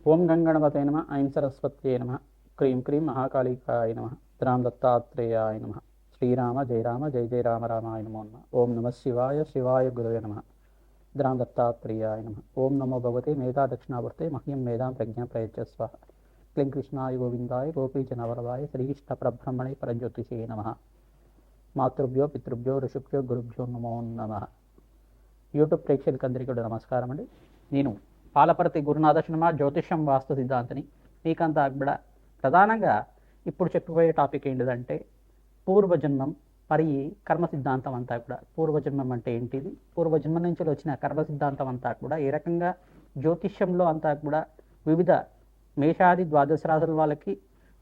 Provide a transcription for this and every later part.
ఓం గంగణపతే నమ ఐం సరస్వత్యే నమ క్రీం క్రీం మహాకాళికాయ నమ రామ దత్తాత్రేయాయ నమ శ్రీరామ జయ రామ జయ జయ రామ రామాయ నమో నమ ఓం నమ శివాయ శివాయ గురవే నమ రామ దత్తాత్రేయాయ నమ ఓం నమో భగవతే మేధా దక్షిణావర్తే మహ్యం మేధాం ప్రజ్ఞా ప్రయచ్చస్వ క్లీం కృష్ణాయ గోవిందాయ గోపీజనవరదాయ శ్రీకృష్ణ పరబ్రహ్మణే పరంజ్యోతిషే నమ మాతృభ్యో పితృభ్యో ఋషుభ్యో గురుభ్యో నమో నమ. యూట్యూబ్ ప్రేక్షకులందరికీ కూడా నమస్కారం అండి. నేను పాలపర్తి గురునాథ శర్మ జ్యోతిష్యం వాస్తు సిద్ధాంతిని. మీకంతా కూడా ప్రధానంగా ఇప్పుడు చెప్పబోయే టాపిక్ ఏంటిదంటే పూర్వజన్మం మరియు కర్మ సిద్ధాంతం అంతా కూడా. పూర్వజన్మం అంటే ఏంటిది, పూర్వజన్మ నుంచి వచ్చిన కర్మ సిద్ధాంతం అంతా కూడా ఏ రకంగా జ్యోతిష్యంలో అంతా కూడా వివిధ మేషాది ద్వాదశ రాశుల వాళ్ళకి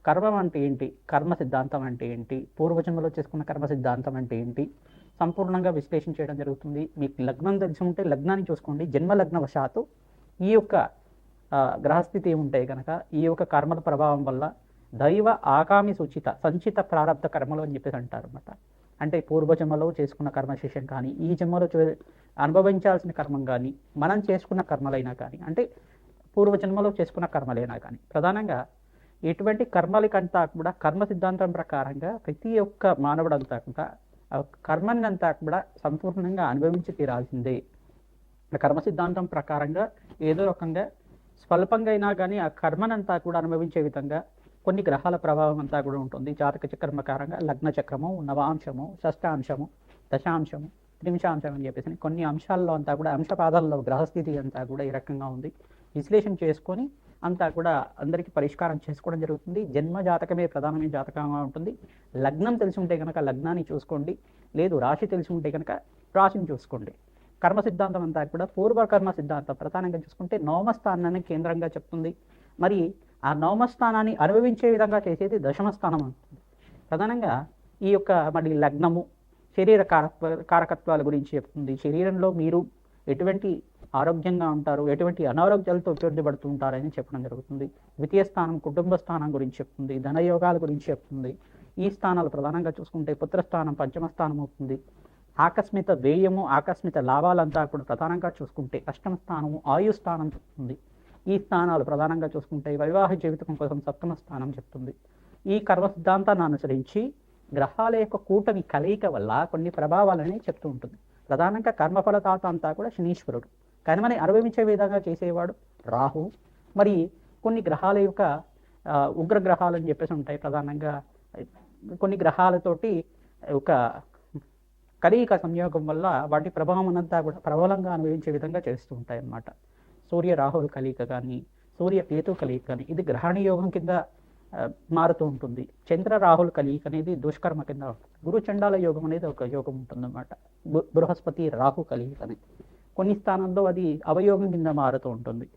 కర్మం అంటే ఏంటి, కర్మ సిద్ధాంతం అంటే ఏంటి, పూర్వజన్మలో చేసుకున్న కర్మ సిద్ధాంతం అంటే ఏంటి సంపూర్ణంగా విశ్లేషణ చేయడం జరుగుతుంది. మీకు లగ్నం తెలిసి ఉంటే లగ్నాన్ని చూసుకోండి. జన్మ లగ్న వశాత్తు ఈ యొక్క గ్రహస్థితి ఉంటాయి కనుక ఈ యొక్క కర్మల ప్రభావం వల్ల దైవ ఆగామి సూచిత సంచిత ప్రారంభ కర్మలు అని చెప్పేసి అంటారు అన్నమాట. అంటే పూర్వజన్మలో చేసుకున్న కర్మశేషం కానీ ఈ జన్మలో అనుభవించాల్సిన కర్మం కానీ మనం చేసుకున్న కర్మలైనా కానీ అంటే పూర్వజన్మలో చేసుకున్న కర్మలైనా కానీ ప్రధానంగా ఎటువంటి కర్మలకంతా కూడా కర్మ సిద్ధాంతం ప్రకారంగా ప్రతి ఒక్క మానవుడు అంతా కూడా కర్మని అంతా కూడా సంపూర్ణంగా అనుభవించి తీరాల్సిందే. కర్మ సిద్ధాంతం ప్రకారంగా ఏదో రకంగా స్వల్పంగా అయినా కానీ ఆ కర్మనంతా కూడా అనుభవించే విధంగా కొన్ని గ్రహాల ప్రభావం అంతా కూడా ఉంటుంది. జాతక చక్రం ప్రకారంగా లగ్న చక్రము, నవాంశము, షష్టాంశము, దశాంశము, త్రింశాంశం అని చెప్పేసి కొన్ని అంశాల్లో అంతా కూడా అంశపాదాల్లో గ్రహస్థితి అంతా కూడా ఈ రకంగా ఉంది. విశ్లేషణ చేసుకొని అంతా కూడా అందరికీ పరిష్కారం చేసుకోవడం జరుగుతుంది. జన్మ జాతకమే ప్రధానమైన జాతకంగా ఉంటుంది. లగ్నం తెలిసి ఉంటే కనుక లగ్నాన్ని చూసుకోండి, లేదు రాశి తెలిసి ఉంటే కనుక రాశిని చూసుకోండి. కర్మ సిద్ధాంతం అంతా కూడా పూర్వకర్మ సిద్ధాంతం ప్రధానంగా చూసుకుంటే నవమస్థానాన్ని కేంద్రంగా చెప్తుంది. మరి ఆ నవమస్థానాన్ని అనుభవించే విధంగా చేసేది దశమస్థానం అవుతుంది. ప్రధానంగా ఈ యొక్క మరి లగ్నము శరీర కారకత్వాల గురించి చెప్తుంది. శరీరంలో మీరు ఎటువంటి ఆరోగ్యంగా ఉంటారు, ఎటువంటి అనారోగ్యాలతో ఇబ్బంది పడుతూ ఉంటారని చెప్పడం జరుగుతుంది. ద్వితీయ స్థానం కుటుంబ స్థానం గురించి చెప్తుంది, ధనయోగాల గురించి చెప్తుంది. ఈ స్థానాలు ప్రధానంగా చూసుకుంటే పుత్రస్థానం పంచమ స్థానం అవుతుంది. ఆకస్మిక వ్యయము ఆకస్మిక లాభాలంతా కూడా ప్రధానంగా చూసుకుంటే అష్టమ స్థానము ఆయు స్థానం చెప్తుంది. ఈ స్థానాలు ప్రధానంగా చూసుకుంటే వైవాహిక జీవితం కోసం సప్తమ స్థానం చెప్తుంది. ఈ కర్మ సిద్ధాంతాన్ని అనుసరించి గ్రహాల యొక్క కూటమి కలయిక వల్ల కొన్ని ప్రభావాలని చెప్తూ ఉంటుంది. ప్రధానంగా కర్మఫలదాత అంతా కూడా శనీశ్వరుడు, కర్మని అనుభవించే విధంగా చేసేవాడు రాహు. మరి కొన్ని గ్రహాల యొక్క ఉగ్రగ్రహాలు అని చెప్పేసి ఉంటాయి. ప్రధానంగా కొన్ని గ్రహాలతోటి ఒక కలయిక సంయోగం వల్ల వాటి ప్రభావం అంతా కూడా ప్రబలంగా అనుభవించే విధంగా చేస్తూ ఉంటాయి అన్నమాట. సూర్య రాహుల కలయిక కానీ సూర్య కేతు కలయిక కానీ ఇది గ్రహణ యోగం కింద మారుతూ ఉంటుంది. చంద్ర రాహుల కలయిక అనేది దుష్కర్మ కింద ఉంటుంది. గురు చండాల యోగం అనేది ఒక యోగం ఉంటుందన్నమాట. బృహస్పతి రాహు కలయిక అనేది కొన్ని స్థానాల్లో అది అవయోగం కింద మారుతూ ఉంటుంది.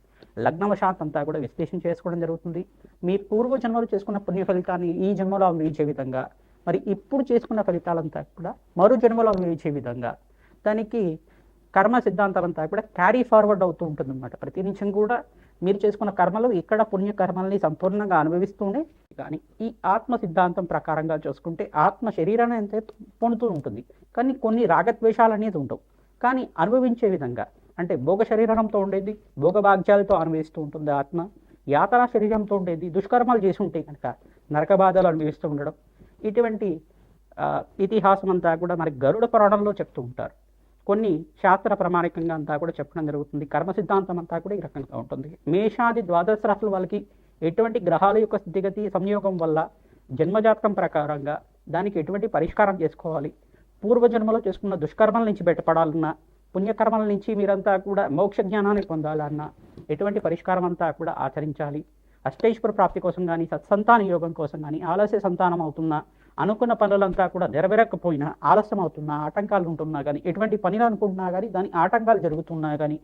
లగ్నవశాత్ అంతా కూడా విశ్లేషణ చేసుకోవడం జరుగుతుంది. మీ పూర్వజన్మలు చేసుకున్న పుణ్య ఫలితాన్ని ఈ జన్మలో అనుభవించే విధంగా, మరి ఇప్పుడు చేసుకున్న ఫలితాలంతా కూడా మరో జన్మలో అనుభవించే విధంగా దానికి కర్మ సిద్ధాంతం అంతా కూడా క్యారీ ఫార్వర్డ్ అవుతూ ఉంటుంది అన్నమాట. ప్రతి నిమిషం కూడా మీరు చేసుకున్న కర్మలు ఇక్కడ పుణ్యకర్మల్ని సంపూర్ణంగా అనుభవిస్తూనే కానీ ఈ ఆత్మ సిద్ధాంతం ప్రకారంగా చూసుకుంటే ఆత్మ శరీరాన్ని అంతే పొందుతూ ఉంటుంది, కానీ కొన్ని రాగద్వేషాలు అనేది ఉండవు. కానీ అనుభవించే విధంగా అంటే భోగ శరీరంతో ఉండేది భోగభాగ్యాలతో అనుభవిస్తూ ఉంటుంది ఆత్మ. యాతన శరీరంతో ఉండేది దుష్కర్మాలు చేసి ఉంటే కనుక నరక బాధలు అనుభవిస్తూ ఉండడం. ఇటువంటి ఇతిహాసం అంతా కూడా మరి గరుడ పురాణంలో చెప్తూ ఉంటారు. కొన్ని శాస్త్ర ప్రామాణికంగా అంతా కూడా చెప్పడం జరుగుతుంది. కర్మ సిద్ధాంతం అంతా కూడా ఈ రకంగా ఉంటుంది. మేషాది ద్వాదశ రాశుల వాళ్ళకి ఎటువంటి గ్రహాల యొక్క స్థితిగతి సంయోగం వల్ల జన్మజాతకం ప్రకారంగా దానికి ఎటువంటి పరిష్కారం చేసుకోవాలి, పూర్వజన్మలో చేసుకున్న దుష్కర్మల నుంచి బయటపడాలన్నా పుణ్యకర్మల నుంచి మీరంతా కూడా మోక్ష జ్ఞానాన్ని పొందాలన్నా ఎటువంటి పరిష్కారం అంతా కూడా ఆచరించాలి. అష్టైశ్వర ప్రాప్తి కోసం కానీ సత్సంతాన యోగం కోసం కానీ ఆలస్య సంతానం అవుతున్నా అనుకున్న పనులంతా కూడా నెరవేరకపోయినా ఆలస్యం అవుతున్నా ఆటంకాలు ఉంటున్నా కానీ ఎటువంటి పనులు అనుకుంటున్నా కానీ దాని ఆటంకాలు జరుగుతున్నా కానీ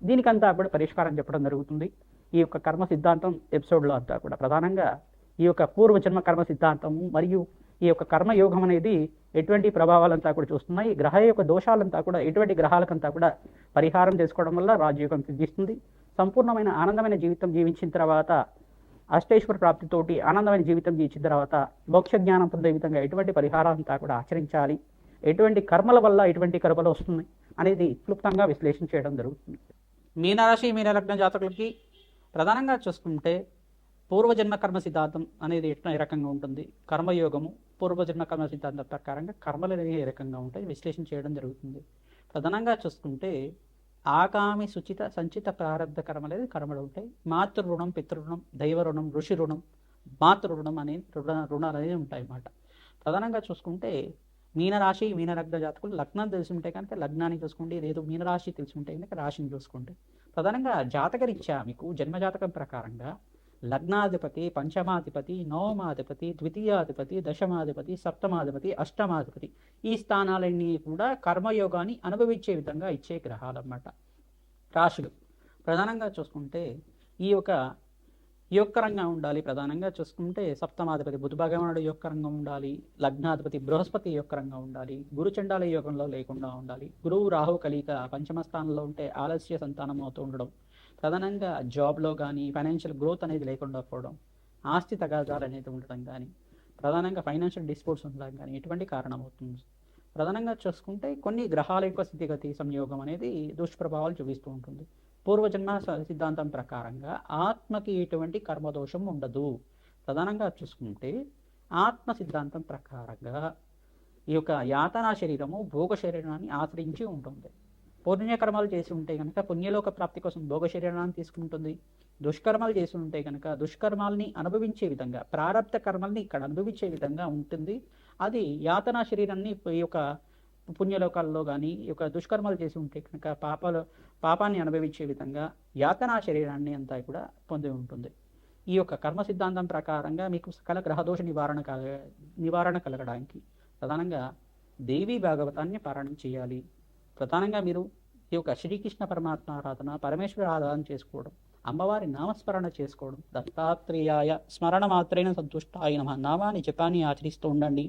దీనికంతా కూడా పరిష్కారం చెప్పడం జరుగుతుంది. ఈ యొక్క కర్మ సిద్ధాంతం ఎపిసోడ్లో అంతా కూడా ప్రధానంగా ఈ యొక్క పూర్వజన్మ కర్మ సిద్ధాంతము మరియు ఈ యొక్క కర్మయోగం అనేది ఎటువంటి ప్రభావాలంతా కూడా చూస్తున్నాయి. గ్రహ యొక్క దోషాలంతా కూడా ఎటువంటి గ్రహాలకంతా కూడా పరిహారం చేసుకోవడం వల్ల రాజయోగం సిద్ధిస్తుంది. సంపూర్ణమైన ఆనందమైన జీవితం జీవించిన తర్వాత అష్టైశ్వర ప్రాప్తితోటి ఆనందమైన జీవితం జీవించిన తర్వాత మోక్ష జ్ఞానం పొందే విధంగా ఎటువంటి పరిహారాలంతా కూడా ఆచరించాలి, ఎటువంటి కర్మల వల్ల ఎటువంటి కర్మలు వస్తున్నాయి అనేది క్లుప్తంగా విశ్లేషణ చేయడం జరుగుతుంది. మీనరాశి మీనలగ్న జాతకులకి ప్రధానంగా చూసుకుంటే పూర్వజన్మ కర్మ సిద్ధాంతం అనేది ఏ రకంగా ఉంటుంది, కర్మయోగము పూర్వజన్మ కర్మ సిద్ధాంతం ప్రకారంగా కర్మలు అనేవి ఏ రకంగా ఉంటాయి విశ్లేషణ చేయడం జరుగుతుంది. ప్రధానంగా చూసుకుంటే ఆగామి సుచిత సంచిత ప్రారంభ కర్మ అనేది కర్మలు ఉంటాయి. మాతృ రుణం, పితృ దైవ రుణం, ఋషి రుణం, మాతృ రుణం అనే రుణాలు అనేవి ఉంటాయి అన్నమాట. ప్రధానంగా చూసుకుంటే మీనరాశి మీనలగ్న జాతకులు లగ్నం తెలిసి ఉంటే కనుక లగ్నాన్ని చూసుకోండి, లేదు మీనరాశి తెలిసి ఉంటే కనుక రాశిని చూసుకోండి. ప్రధానంగా జాతకరీత్యా మీకు జన్మజాతకం ప్రకారంగా లగ్నాధిపతి, పంచమాధిపతి, నవమాధిపతి, ద్వితీయాధిపతి, దశమాధిపతి, సప్తమాధిపతి, అష్టమాధిపతి ఈ స్థానాలన్నీ కూడా కర్మయోగాన్ని అనుభవించే విధంగా ఇచ్చే గ్రహాలన్నమాట. రాశులు ప్రధానంగా చూసుకుంటే ఈ యొక్కరంగా ఉండాలి. ప్రధానంగా చూసుకుంటే సప్తమాధిపతి బుధ భగవానుడు యొక్కరంగా ఉండాలి, లగ్నాధిపతి బృహస్పతి యొక్కరంగా ఉండాలి, గురు చండాల యోగంలో లేకుండా ఉండాలి. గురువు రాహు కలిక పంచమ స్థానంలో ఉంటే ఆలస్య సంతానం అవుతూ ఉండడం, ప్రధానంగా జాబ్లో కానీ ఫైనాన్షియల్ గ్రోత్ అనేది లేకుండా పోవడం, ఆస్తి తగాదాలు అనేది ఉండడం కానీ, ప్రధానంగా ఫైనాన్షియల్ డిస్ప్యూట్స్ ఉండడం కానీ ఎటువంటి కారణం అవుతుంది. ప్రధానంగా చూసుకుంటే కొన్ని గ్రహాల యొక్క స్థితిగతి సంయోగం అనేది దుష్ప్రభావాలు చూపిస్తూ ఉంటుంది. పూర్వజన్మ సిద్ధాంతం ప్రకారంగా ఆత్మకి ఎటువంటి కర్మదోషం ఉండదు. ప్రధానంగా చూసుకుంటే ఆత్మ సిద్ధాంతం ప్రకారంగా ఈ యొక్క యాతనా శరీరము భోగ శరీరాన్ని ఆశ్రయించి ఉంటుంది. పుణ్యకర్మాలు చేసి ఉంటే కనుక పుణ్యలోక ప్రాప్తి కోసం భోగ శరీరాన్ని తీసుకుంటుంది. దుష్కర్మాలు చేసి ఉంటే కనుక దుష్కర్మాల్ని అనుభవించే విధంగా ప్రారబ్ధ కర్మల్ని ఇక్కడ అనుభవించే విధంగా ఉంటుంది. అది యాతనా శరీరాన్ని ఈ యొక్క పుణ్యలోకాల్లో కానీ ఈ యొక్క దుష్కర్మాలు చేసి ఉంటే కనుక పాపాన్ని అనుభవించే విధంగా యాతనా శరీరాన్ని అంతా కూడా పొంది ఉంటుంది. ఈ యొక్క కర్మ సిద్ధాంతం ప్రకారంగా మీకు సకల గ్రహదోష నివారణ కలగడానికి ప్రధానంగా దేవీ భాగవతాన్ని పారాయణం చేయాలి. ప్రధానంగా మీరు ఈ యొక్క శ్రీకృష్ణ పరమాత్మ ఆరాధన, పరమేశ్వర ఆరాధన చేసుకోవడం, అమ్మవారి నామస్మరణ చేసుకోవడం, దత్తాత్రేయాయ స్మరణ మాత్రైన సంతుష్టాయ నమః నామాన్ని జపాన్ని ఆచరిస్తూ ఉండండి.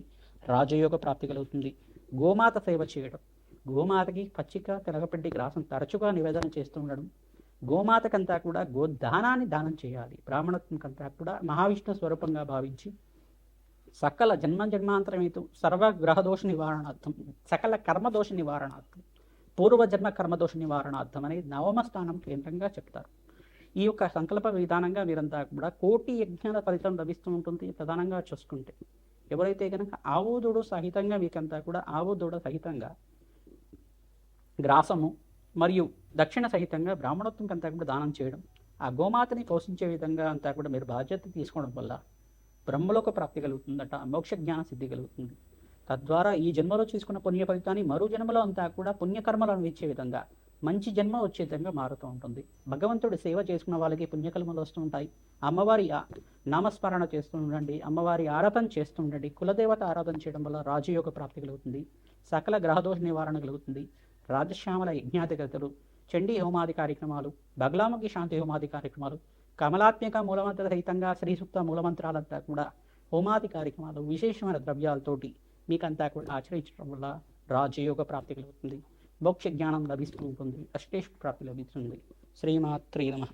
రాజయోగ ప్రాప్తి కలుగుతుంది. గోమాత సేవ చేయడం, గోమాతకి పచ్చిక తెలగపిండి గ్రాసం తరచుగా నివేదన చేస్తూ ఉండడం, గోమాతకంతా కూడా గోదానాన్ని దానం చేయాలి. బ్రాహ్మణత్వంకంతా కూడా మహావిష్ణు స్వరూపంగా భావించి సకల జన్మాంతరమేతు సర్వగ్రహదోష నివారణార్థం, సకల కర్మదోష నివారణార్థం, పూర్వజన్మ కర్మదోష నివారణార్థం అనేది నవమ స్థానం కేంద్రంగా చెప్తారు. ఈ యొక్క సంకల్ప విధానంగా మీరంతా కూడా కోటి యజ్ఞాల ఫలితం లభిస్తూ ఉంటుంది. ప్రధానంగా చూసుకుంటే ఎవరైతే కనుక ఆవుదూడు సహితంగా మీకంతా కూడా ఆవుదూడ సహితంగా గ్రాసము మరియు దక్షిణ సహితంగా బ్రాహ్మణత్వం అంతా కూడా దానం చేయడం, ఆ గోమాతని పోషించే విధంగా అంతా కూడా మీరు బాధ్యత తీసుకోవడం వల్ల బ్రహ్మలోక ప్రాప్తి కలుగుతుందట, మోక్ష జ్ఞాన సిద్ధి కలుగుతుంది. తద్వారా ఈ జన్మలో చేసుకున్న పుణ్య ఫలితాన్ని మరో జన్మలో అంతా కూడా పుణ్యకర్మలను ఇచ్చే విధంగా మంచి జన్మ వచ్చే విధంగా మారుతూ ఉంటుంది. భగవంతుడి సేవ చేసుకున్న వాళ్ళకి పుణ్యకర్మలు వస్తూ ఉంటాయి. అమ్మవారి నామస్మరణ చేస్తూ ఉండండి, అమ్మవారి ఆరాధన చేస్తూ ఉండండి. కులదేవత ఆరాధన చేయడం వల్ల రాజయోగ ప్రాప్తి కలుగుతుంది, సకల గ్రహదోష నివారణ కలుగుతుంది. రాజశ్యామల యజ్ఞాధిగతులు, చండీ హోమాది కార్యక్రమాలు, బగలాముఖి శాంతి హోమాది కార్యక్రమాలు, కమలాత్మిక మూలమంత్ర సహితంగా శ్రీ సూక్త మూలమంత్రాలంతా కూడా హోమాది కార్యక్రమాలు విశేషమైన ద్రవ్యాలతోటి మీకంతా కూడా ఆచరించడం వల్ల రాజయోగ ప్రాప్తి కలుగుతుంది, మోక్ష జ్ఞానం లభిస్తూ ఉంటుంది, అష్టేష్ ప్రాప్తి లభిస్తుంది. శ్రీమాత్రే నమః.